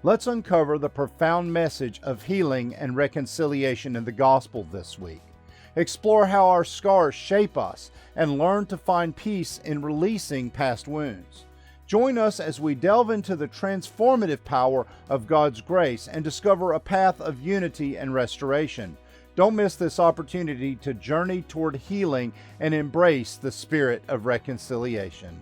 Let's uncover the profound message of healing and reconciliation in the gospel this week. Explore how our scars shape us and learn to find peace in releasing past wounds. Join us as we delve into the transformative power of God's grace and discover a path of unity and restoration. Don't miss this opportunity to journey toward healing and embrace the spirit of reconciliation.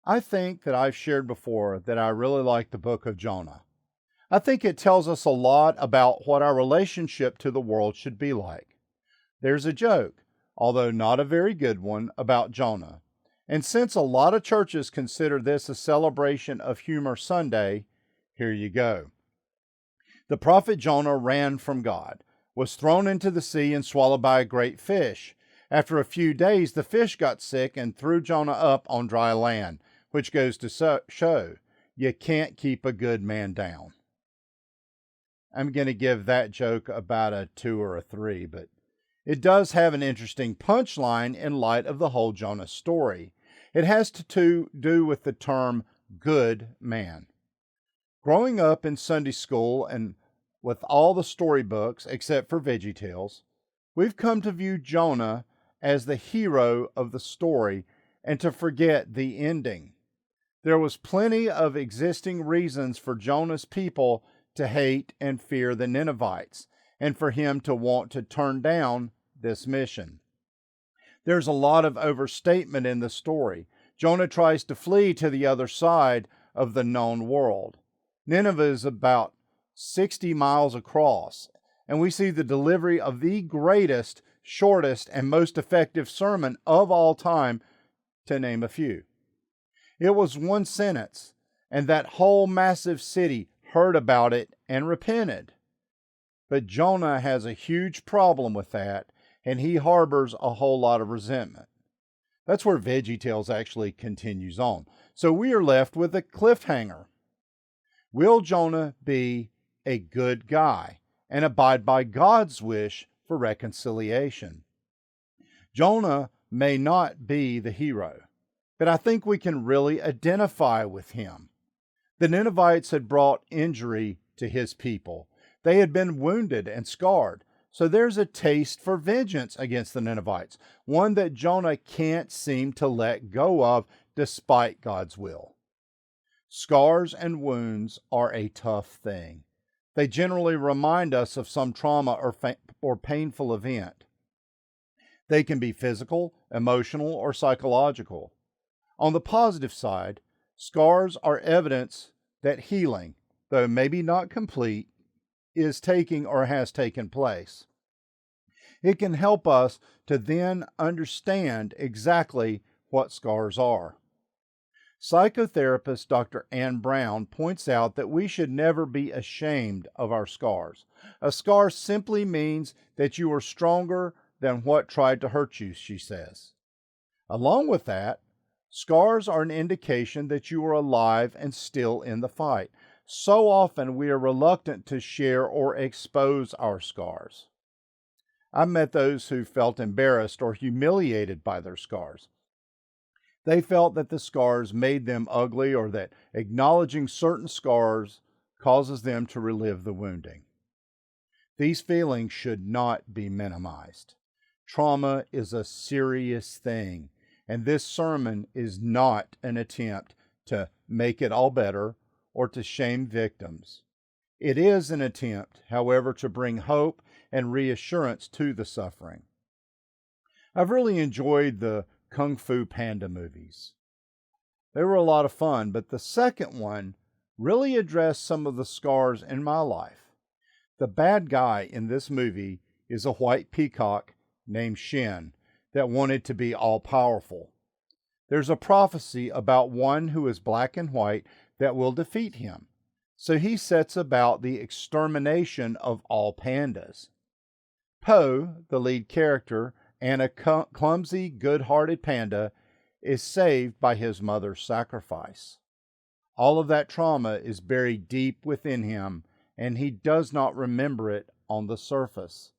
I think that I've shared before that I really like the book of Jonah. I think it tells us a lot about what our relationship to the world should be like. There's a joke, although not a very good one, about Jonah. And since a lot of churches consider this a celebration of Humor Sunday, here you go. The prophet Jonah ran from God, was thrown into the sea and swallowed by a great fish. After a few days, the fish got sick and threw Jonah up on dry land, which goes to show you can't keep a good man down. I'm going to give that joke about a 2 or a 3, but it does have an interesting punchline in light of the whole Jonah story. It has to do with the term good man. Growing up in Sunday school and with all the storybooks except for VeggieTales, we've come to view Jonah as the hero of the story and to forget the ending. There was plenty of existing reasons for Jonah's people to hate and fear the Ninevites, and for him to want to turn down this mission. There's a lot of overstatement in the story. Jonah tries to flee to the other side of the known world. Nineveh is about 60 miles across, and we see the delivery of the greatest, shortest, and most effective sermon of all time, to name a few. It was one sentence, and that whole massive city heard about it and repented. But Jonah has a huge problem with that, and he harbors a whole lot of resentment. That's where VeggieTales actually continues on. So we are left with a cliffhanger. Will Jonah be a good guy and abide by God's wish for reconciliation? Jonah may not be the hero, but I think we can really identify with him. The Ninevites had brought injury to his people. They had been wounded and scarred. So there's a taste for vengeance against the Ninevites, one that Jonah can't seem to let go of despite God's will. Scars and wounds are a tough thing. They generally remind us of some trauma or painful event. They can be physical, emotional, or psychological. On the positive side, scars are evidence that healing, though maybe not complete, is taking or has taken place. It can help us to then understand exactly what scars are. Psychotherapist Dr. Ann Brown points out that we should never be ashamed of our scars. A scar simply means that you are stronger than what tried to hurt you, she says. Along with that, scars are an indication that you are alive and still in the fight. So often we are reluctant to share or expose our scars. I've met those who felt embarrassed or humiliated by their scars. They felt that the scars made them ugly or that acknowledging certain scars causes them to relive the wounding. These feelings should not be minimized. Trauma is a serious thing, and this sermon is not an attempt to make it all better or to shame victims. It is an attempt, however, to bring hope and reassurance to the suffering. I've really enjoyed the Kung Fu Panda movies. They were a lot of fun, but the second one really addressed some of the scars in my life. The bad guy in this movie is a white peacock named Shen that wanted to be all-powerful. There's a prophecy about one who is black and white that will defeat him. So he sets about the extermination of all pandas. Po, the lead character, and a clumsy, good-hearted panda, is saved by his mother's sacrifice. All of that trauma is buried deep within him, and he does not remember it on the surface.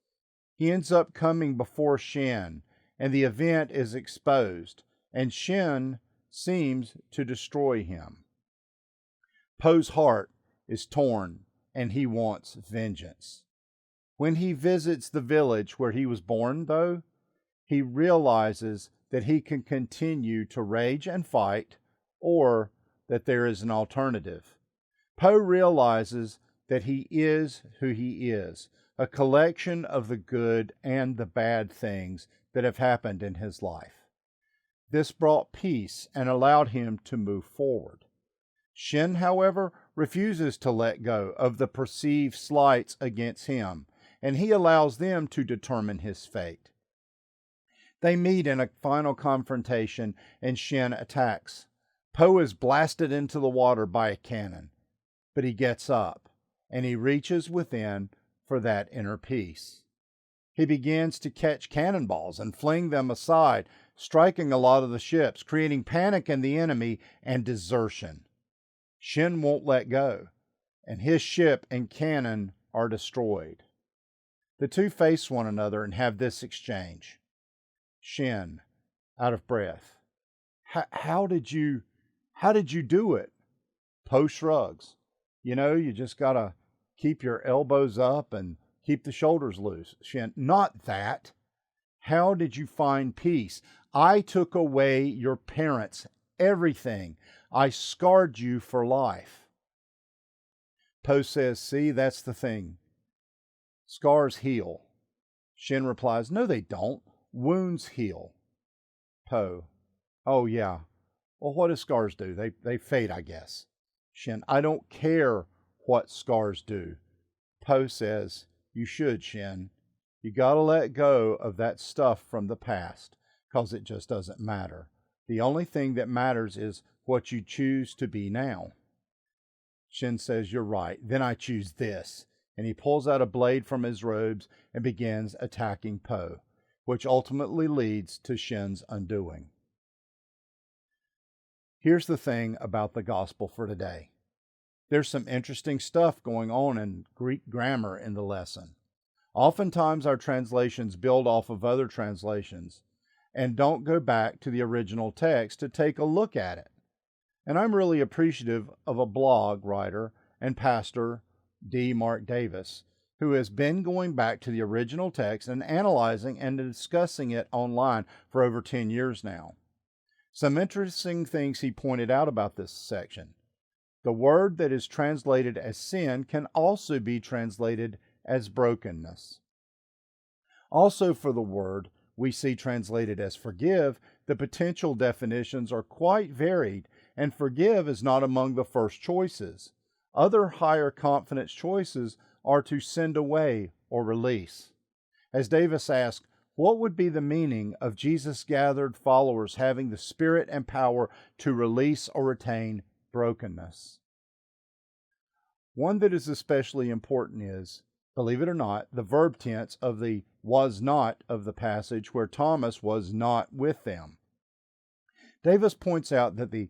He ends up coming before Shen, and the event is exposed. and Shin seems to destroy him. Poe's heart is torn, and he wants vengeance. When he visits the village where he was born, though, he realizes that he can continue to rage and fight, or that there is an alternative. Poe realizes that he is who he is, a collection of the good and the bad things that have happened in his life. This brought peace and allowed him to move forward. Shin, however, refuses to let go of the perceived slights against him, and he allows them to determine his fate. They meet in a final confrontation, and Shin attacks. Poe is blasted into the water by a cannon, but he gets up, and he reaches within for that inner peace. He begins to catch cannonballs and fling them aside, striking a lot of the ships, creating panic in the enemy and desertion. Shin won't let go, and his ship and cannon are destroyed. The two face one another and have this exchange. Shin, out of breath, how did you do it? Poe shrugs. You just got to keep your elbows up and keep the shoulders loose. Shin, not that. How did you find peace? I took away your parents, everything. I scarred you for life. Poe says, see, that's the thing. Scars heal. Shin replies, no, they don't. Wounds heal. Poe, oh yeah. Well, what do scars do? They fade, I guess. Shin, I don't care what scars do. Poe says, you should, Shin. You got to let go of that stuff from the past, because it just doesn't matter. The only thing that matters is what you choose to be now. Shin says, you're right. Then I choose this. And he pulls out a blade from his robes and begins attacking Poe, which ultimately leads to Shin's undoing. Here's the thing about the gospel for today. There's some interesting stuff going on in Greek grammar in the lesson. Oftentimes our translations build off of other translations and don't go back to the original text to take a look at it. And I'm really appreciative of a blog writer and pastor, D. Mark Davis, who has been going back to the original text and analyzing and discussing it online for over 10 years now. Some interesting things he pointed out about this section. The word that is translated as sin can also be translated as brokenness. Also, for the word we see translated as forgive, the potential definitions are quite varied, and forgive is not among the first choices. Other higher confidence choices are to send away or release. As Davis asked, what would be the meaning of Jesus' gathered followers having the spirit and power to release or retain brokenness? One that is especially important is, believe it or not, the verb tense of the was not of the passage where Thomas was not with them. Davis points out that the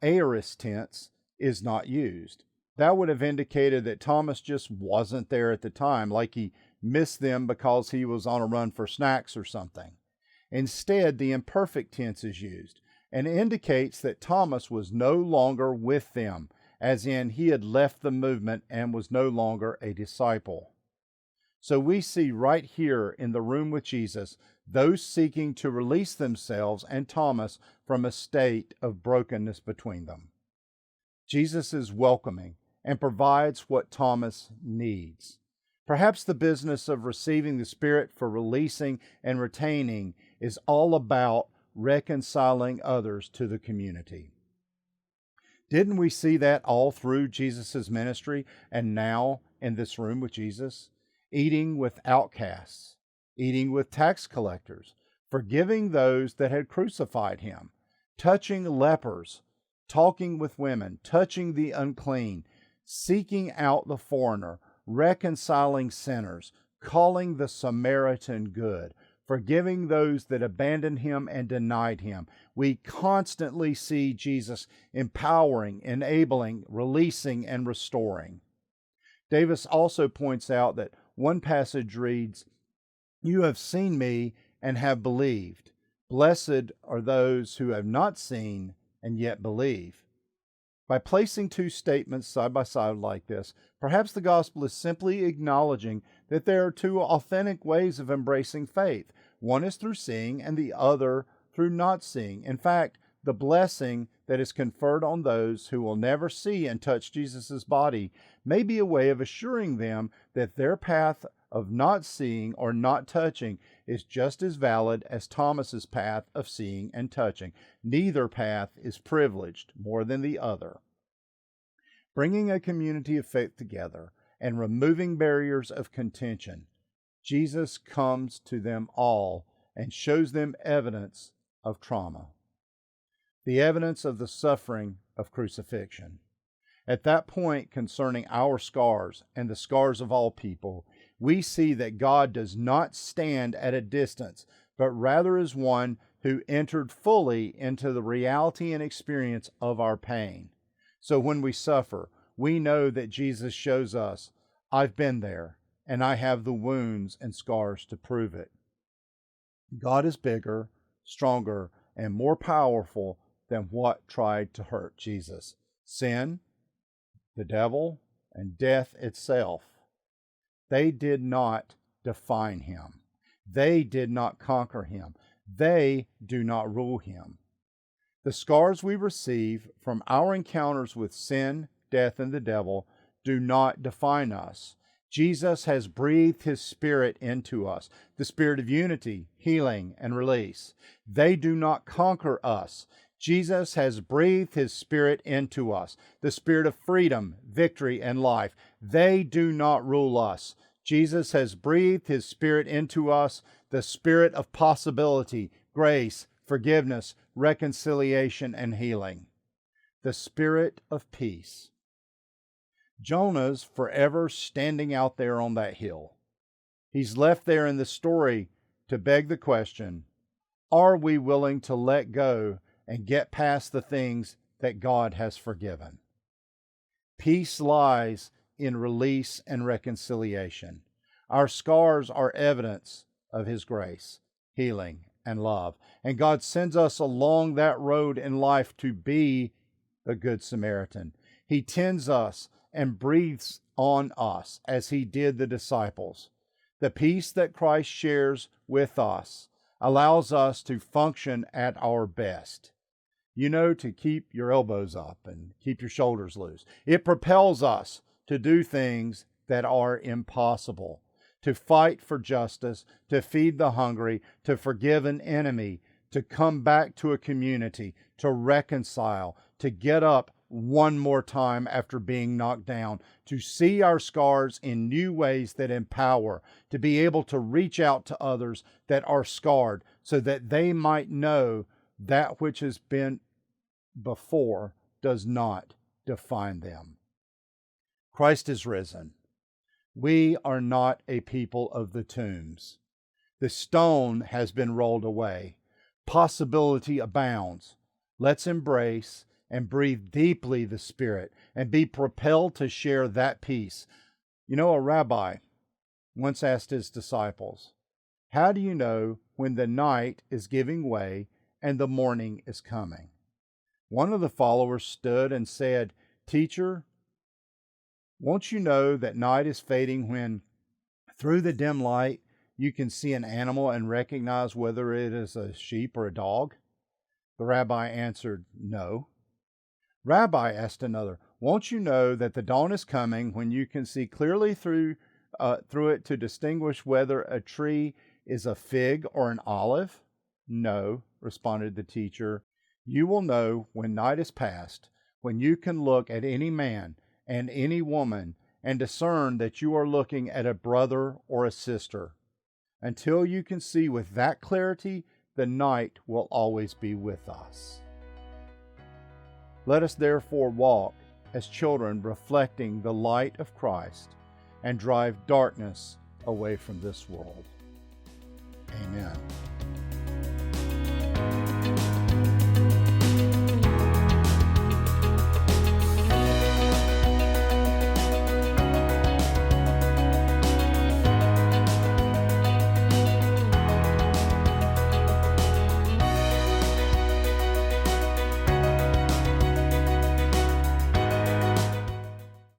aorist tense is not used. That would have indicated that Thomas just wasn't there at the time, like he missed them because he was on a run for snacks or something. Instead, the imperfect tense is used and indicates that Thomas was no longer with them, as in he had left the movement and was no longer a disciple. So we see right here in the room with Jesus those seeking to release themselves and Thomas from a state of brokenness between them. Jesus is welcoming and provides what Thomas needs. Perhaps the business of receiving the Spirit for releasing and retaining is all about reconciling others to the community. Didn't we see that all through Jesus' ministry and now in this room with Jesus? Eating with outcasts, eating with tax collectors, forgiving those that had crucified him, touching lepers, talking with women, touching the unclean, seeking out the foreigner, reconciling sinners, calling the Samaritan good, forgiving those that abandoned him and denied him. We constantly see Jesus empowering, enabling, releasing, and restoring. Davis also points out that one passage reads, "You have seen me and have believed. Blessed are those who have not seen and yet believe. By placing two statements side by side like this, perhaps the gospel is simply acknowledging that there are two authentic ways of embracing faith. One is through seeing and the other through not seeing. In fact, the blessing that is conferred on those who will never see and touch Jesus' body may be a way of assuring them that their path of not seeing or not touching is just as valid as Thomas's path of seeing and touching. Neither path is privileged more than the other. Bringing a community of faith together and removing barriers of contention, Jesus comes to them all and shows them evidence of trauma, the evidence of the suffering of crucifixion. At that point, concerning our scars and the scars of all people, we see that God does not stand at a distance, but rather is one who entered fully into the reality and experience of our pain. So when we suffer, we know that Jesus shows us, I've been there, and I have the wounds and scars to prove it. God is bigger, stronger, and more powerful than what tried to hurt Jesus. Sin, the devil, and death itself. They did not define him. They did not conquer him. They do not rule him. The scars we receive from our encounters with sin, death, and the devil do not define us. Jesus has breathed his Spirit into us, the Spirit of unity, healing, and release. They do not conquer us. Jesus has breathed his Spirit into us, the Spirit of freedom, victory, and life. They do not rule us. Jesus has breathed his Spirit into us, the Spirit of possibility, grace, forgiveness, reconciliation, and healing. The Spirit of peace. Jonah's forever standing out there on that hill. He's left there in the story to beg the question, are we willing to let go and get past the things that God has forgiven? Peace lies in release and reconciliation. Our scars are evidence of his grace, healing, and love. And God sends us along that road in life to be the Good Samaritan. He tends us and breathes on us as he did the disciples. The peace that Christ shares with us allows us to function at our best. You know, to keep your elbows up and keep your shoulders loose. It propels us to do things that are impossible, to fight for justice, to feed the hungry, to forgive an enemy, to come back to a community, to reconcile, to get up one more time after being knocked down, to see our scars in new ways that empower, to be able to reach out to others that are scarred so that they might know that which has been before does not define them. Christ is risen. We are not a people of the tombs. The stone has been rolled away. Possibility abounds. Let's embrace and breathe deeply the Spirit and be propelled to share that peace. You know, a rabbi once asked his disciples, how do you know when the night is giving way and the morning is coming? One of the followers stood and said, Teacher, won't you know that night is fading when, through the dim light, you can see an animal and recognize whether it is a sheep or a dog? The rabbi answered, No. Rabbi, asked another, won't you know that the dawn is coming when you can see clearly through it to distinguish whether a tree is a fig or an olive? No, responded the teacher. You will know when night is past, when you can look at any man and any woman and discern that you are looking at a brother or a sister. Until you can see with that clarity, the night will always be with us. Let us therefore walk as children reflecting the light of Christ and drive darkness away from this world. Amen.